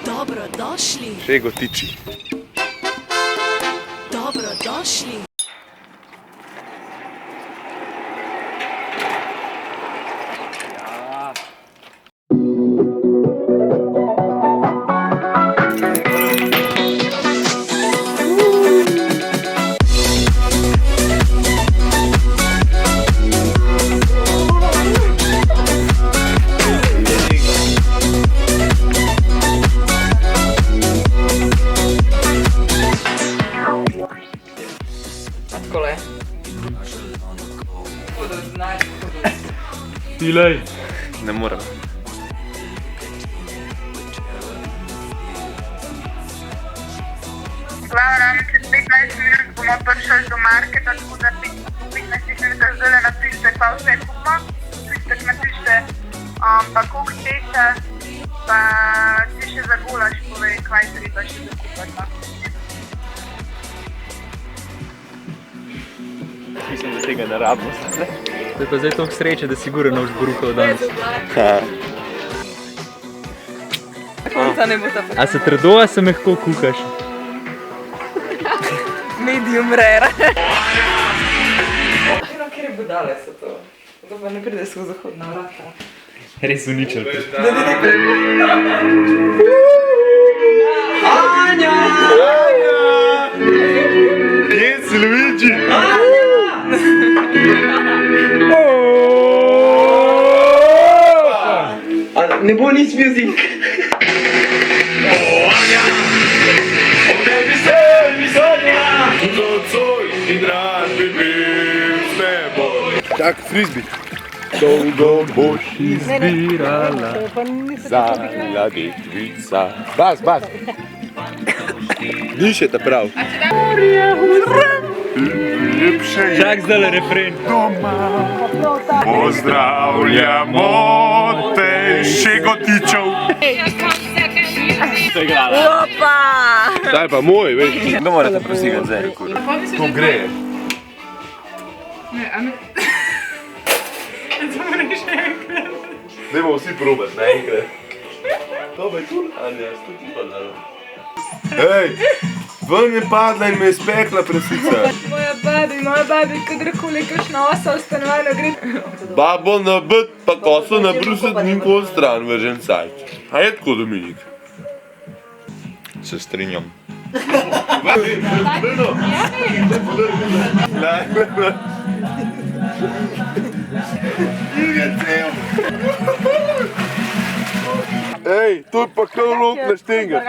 Dobrodošli. Šego tiči. Dobrodošli. Takole. Pilej. Ne morem. Hvala, čez 15 minut bomo prišli do marketa, tako da 15 minut zdaj napišite, pa vse kupimo. Napišite, pa koliko teče, pa ti še za gulaš povej, kaj treba še zakupati. Mislim, da tega ne rabimo. To je pa zdaj toliko sreče, da si gura nož bruhal danes. Konca ne bo ta A se trdo, a se mehko kuhaš? medium rare. No, kjer je budale so to? To pa ne pride skozi zahodna vrata. Res uničil. Anja! Kje si, Luigi? Ne bo nič music. Tak frisbee. Dolgo boš izbirala zadnja dekvica. Bas, bas. Dišete prav. Čak zdaj refren. Pozdravljamo te Šegotičev. Opa! Ta je pa moj, veš. Ne morate prosigati zdaj. To gre. Dajmo vsi probat naenkrat. To je cool, Anja, sto ti pa dalo. Hej, ven je padla in me je spekla prasica. Moja babi, kadarkoli kakšna osa v stanovanju gre. Babo na bed, pa koso na bruset, niko stran vržen sajt. A je tako, Dominik? Se strinjam. Ej, to je pa kao lok na štengar.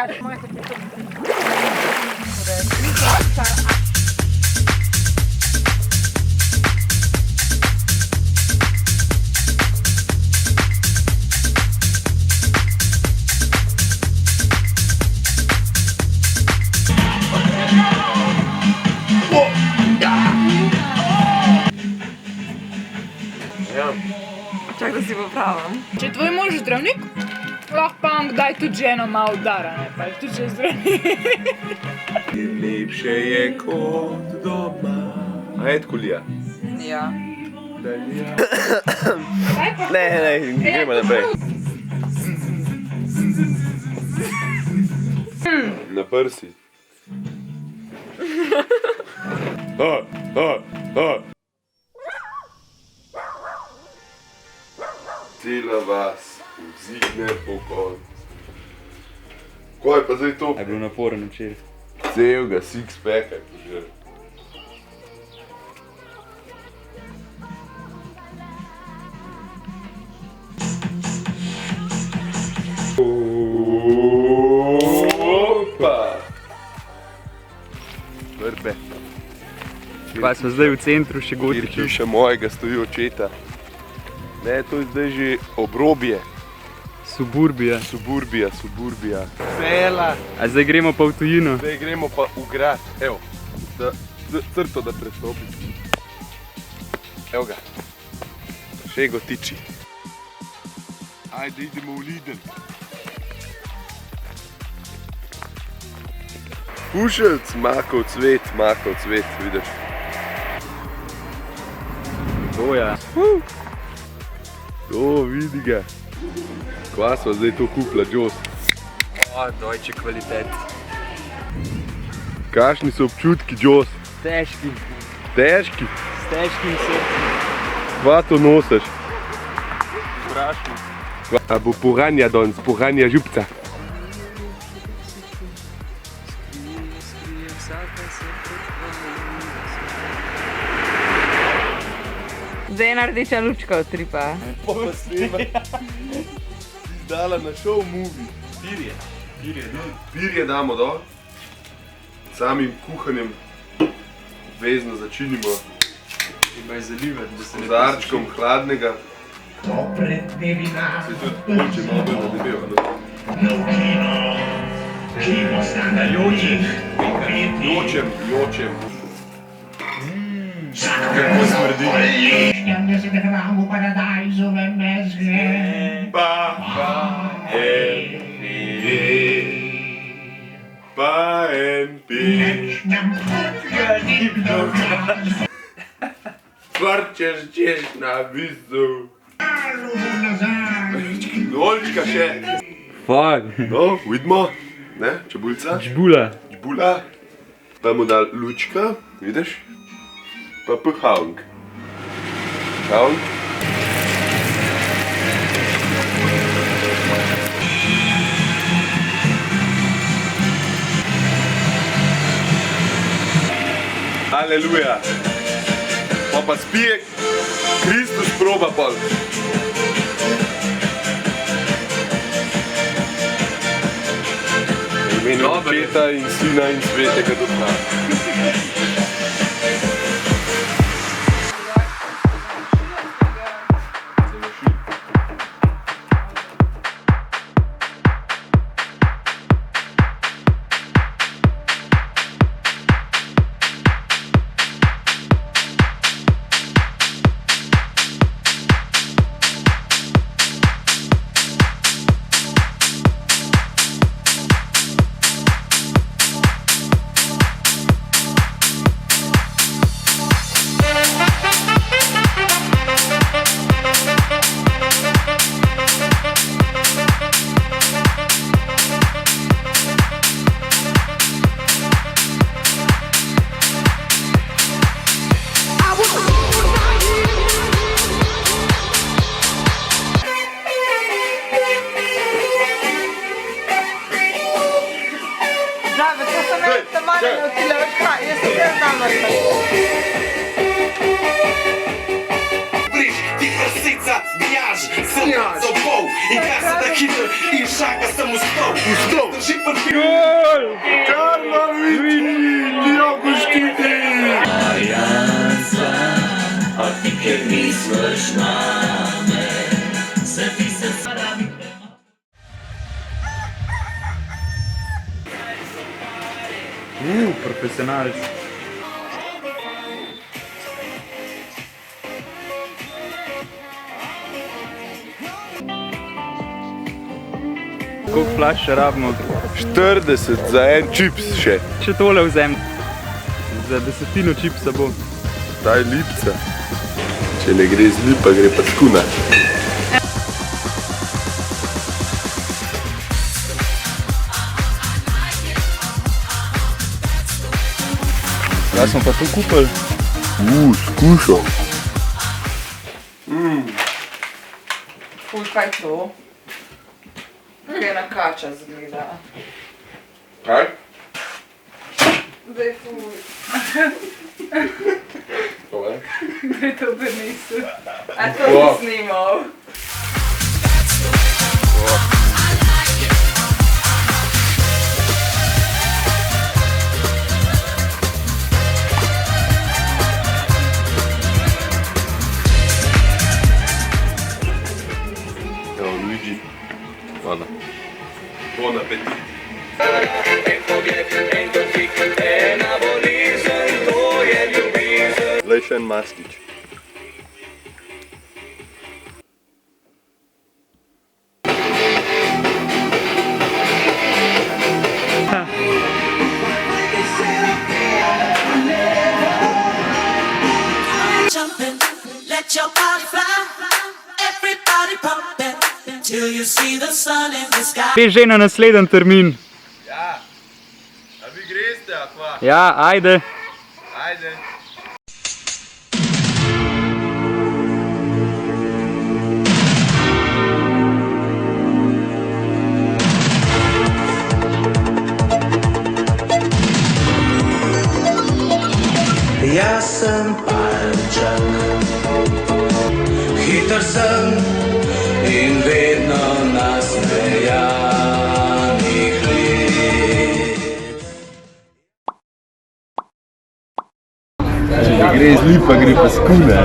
Čak, da si popravim. Če je tvoj mož zdravnik, lahko pa on kdaj tudi ženo malo udara, ne pa tudi če je zdravnik. Lepše je kot doma. A je tako, Lija? Ja. Ne, gremo naprej. Na prsi. Cela vas vzigne pokon. Kaj pa zdaj to? Je bilo naporen včeraj. Celega six-packa požel. Opa! Vrbe. Pa smo zdaj v centru še Kjer Gotičev. hiša mojega stoji očeta. Ne, to je zdaj že obrobje. Suburbija. Suburbija. Vela. A zdaj gremo pa v tujino. Zdaj gremo pa v grad. Evo, crto da prestopim. Evo ga. Šego tiči. Ajde, idemo v Lidl. Pušelc, makov cvet, vidiš. To ja. O, vidi ga. Kva sva zdaj to kupila, Jos? O, dojče kvalitet. Kakšni so občutki, Jos? Težki. Težki? S težkim srcem. Kva to nosiš? Vprašam. A bo poranja danes, poranja župca. Zdaj je ena rdeča lučka utripa. Dala na show movie. Pirje damo dol. Samim kuhanjem vezno začinimo. Treba je zalivati, da se ne Kozarčkom hladnega. Dobre devina. Se tudi moče malo bolj nadebeva. Kimo standajočih. Jočem. Kako smrdi. Šljande se dehramo paradajzove mezgle. Pa en pi. Nam potga ni bilo glas. Kvarčeš češ na vizu. Alo nazaj. Nolčka še. Fuck. No, vidimo. Ne, čebulca. Žbula. Čebula. Pa mu dal lučka, vidiš? Pa pahang. Pahang. Aleluja. Pa spije Kristus proba pol. V imenu Očeta in Sina in Svetega Duha. Profesionalc. Koliko flaš še rabimo? 40 za en čips še. Še tole vzem. Za 10 čipsa bo. Ta je lipca. Če ne gre z lipa, gre pa skuna. Zdaj smo pa to kupili. Skušal. Ful, kaj to? Kaj ena kača zgleda. Kaj? Zdaj ful. To je? Gre to prinesel. A to bi snimal. Hvala. Bon appetit. Zdaj še en mastič. Jumping, let your body fly. Everybody pump it to Peš že na naslednji termin. Ja. A vi greste, a kva? Ja, ajde. Ajde. Jaz sem palček, hiter sem in vedno nasmejanih let. Če gre iz lipa, gre pa skune.